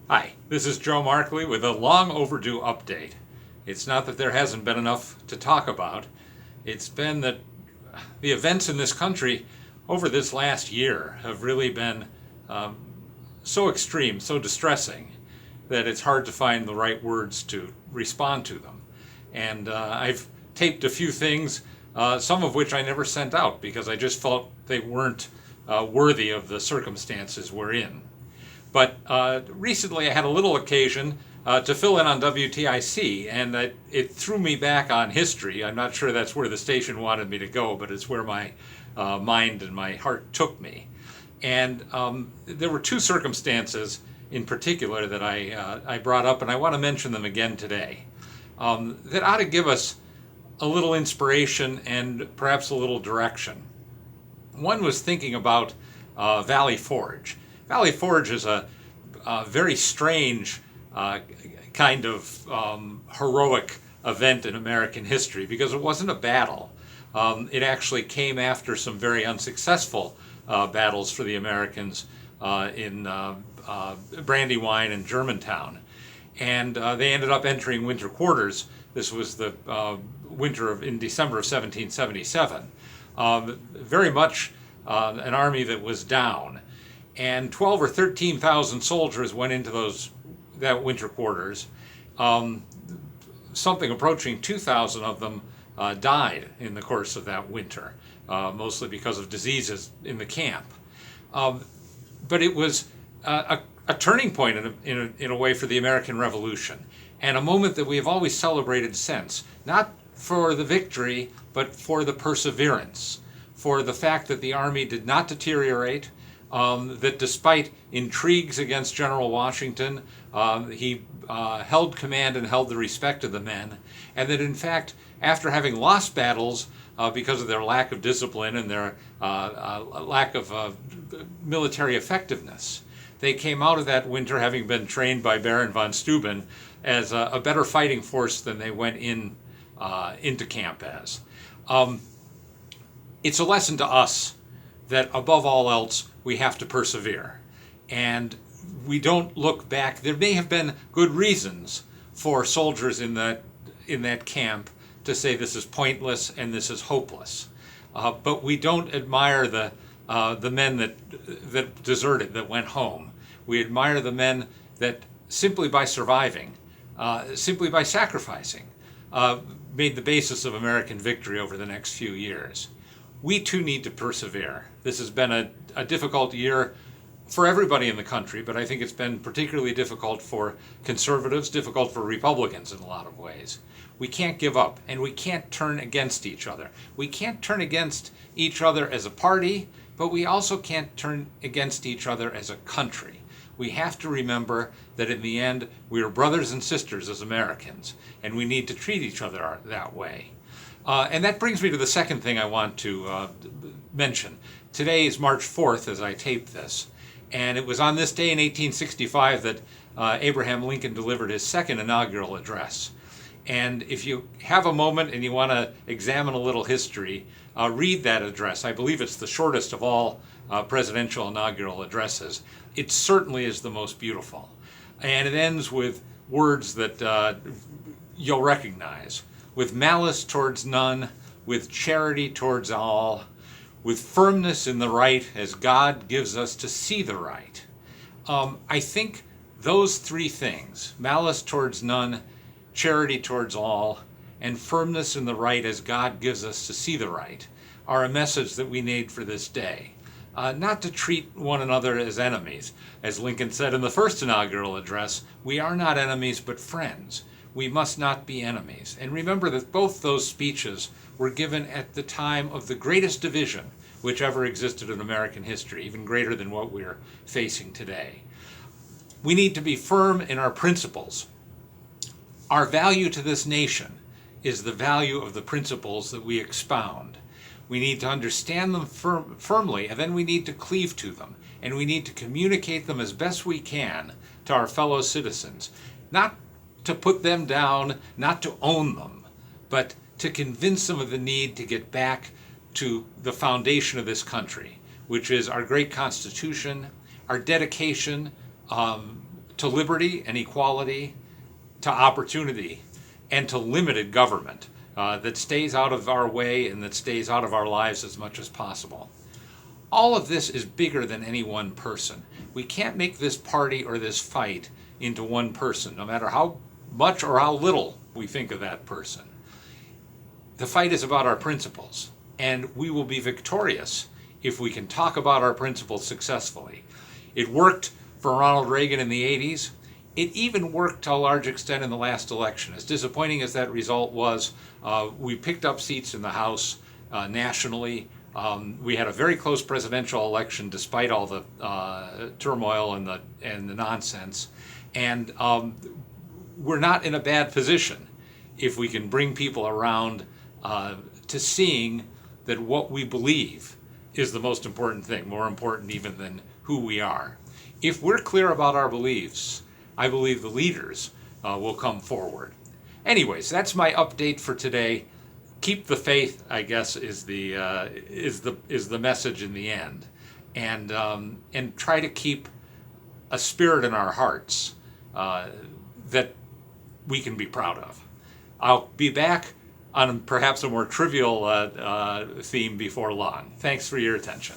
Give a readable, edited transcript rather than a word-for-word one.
Hi, this is Joe Markley with a long overdue update. It's not that there hasn't been enough to talk about, it's been that the events in this country over this last year have really been um, so extreme, so distressing, that it's hard to find the right words to respond to them. And I've taped a few things, some of which I never sent out because I just felt they weren't worthy of the circumstances we're in. But recently I had a little occasion to fill in on WTIC, and it threw me back on history. I'm not sure that's where the station wanted me to go, but it's where my mind and my heart took me. And there were two circumstances in particular that I brought up, and I want to mention them again today, that ought to give us a little inspiration and perhaps a little direction. One was thinking about Valley Forge. Valley Forge is a very strange kind of heroic event in American history because it wasn't a battle. It actually came after some very unsuccessful battles for the Americans in Brandywine and Germantown. And they ended up entering winter quarters. This was the winter in December of 1777. Very much an army that was down. And 12 or 13,000 soldiers went into that winter quarters. Something approaching 2,000 of them died in the course of that winter, mostly because of diseases in the camp. But it was a turning point in a way for the American Revolution, and a moment that we have always celebrated since, not for the victory, but for the perseverance, for the fact that the army did not deteriorate, that despite intrigues against General Washington, he held command and held the respect of the men, and that in fact, after having lost battles because of their lack of discipline and their lack of military effectiveness, they came out of that winter having been trained by Baron von Steuben as a better fighting force than they went into camp as. It's a lesson to us that above all else, we have to persevere. And we don't look back. There may have been good reasons for soldiers in that camp to say this is pointless and this is hopeless. But we don't admire the men that deserted, that went home. We admire the men that simply by surviving, simply by sacrificing, made the basis of American victory over the next few years. We too need to persevere. This has been a difficult year for everybody in the country, but I think it's been particularly difficult for conservatives, difficult for Republicans in a lot of ways. We can't give up, and we can't turn against each other. We can't turn against each other as a party, but we also can't turn against each other as a country. We have to remember that in the end, we are brothers and sisters as Americans, and we need to treat each other that way. And that brings me to the second thing I want to mention. Today is March 4th as I tape this, and it was on this day in 1865 that Abraham Lincoln delivered his second inaugural address. And if you have a moment and you want to examine a little history, read that address. I believe it's the shortest of all presidential inaugural addresses. It certainly is the most beautiful. And it ends with words that you'll recognize. With malice towards none, with charity towards all, with firmness in the right as God gives us to see the right. I think those three things, malice towards none, charity towards all, and firmness in the right as God gives us to see the right, are a message that we need for this day. Not to treat one another as enemies. As Lincoln said in the first inaugural address, we are not enemies but friends. We must not be enemies. And remember that both those speeches were given at the time of the greatest division which ever existed in American history, even greater than what we're facing today. We need to be firm in our principles. Our value to this nation is the value of the principles that we expound. We need to understand them firmly, and then we need to cleave to them, and we need to communicate them as best we can to our fellow citizens. Not to put them down, not to own them, but to convince them of the need to get back to the foundation of this country, which is our great Constitution, our dedication to liberty and equality, to opportunity, and to limited government that stays out of our way and that stays out of our lives as much as possible. All of this is bigger than any one person. We can't make this party or this fight into one person, no matter how much or how little we think of that person. The fight is about our principles, and we will be victorious if we can talk about our principles successfully. It worked for Ronald Reagan in the 80s. It even worked to a large extent in the last election. As disappointing as that result was, we picked up seats in the House nationally. We had a very close presidential election despite all the turmoil and the nonsense. And we're not in a bad position if we can bring people around to seeing that what we believe is the most important thing, more important even than who we are. If we're clear about our beliefs, I believe the leaders will come forward. Anyways, that's my update for today. Keep the faith, I guess, is the message in the end, and try to keep a spirit in our hearts that we can be proud of. I'll be back on perhaps a more trivial theme before long. Thanks for your attention.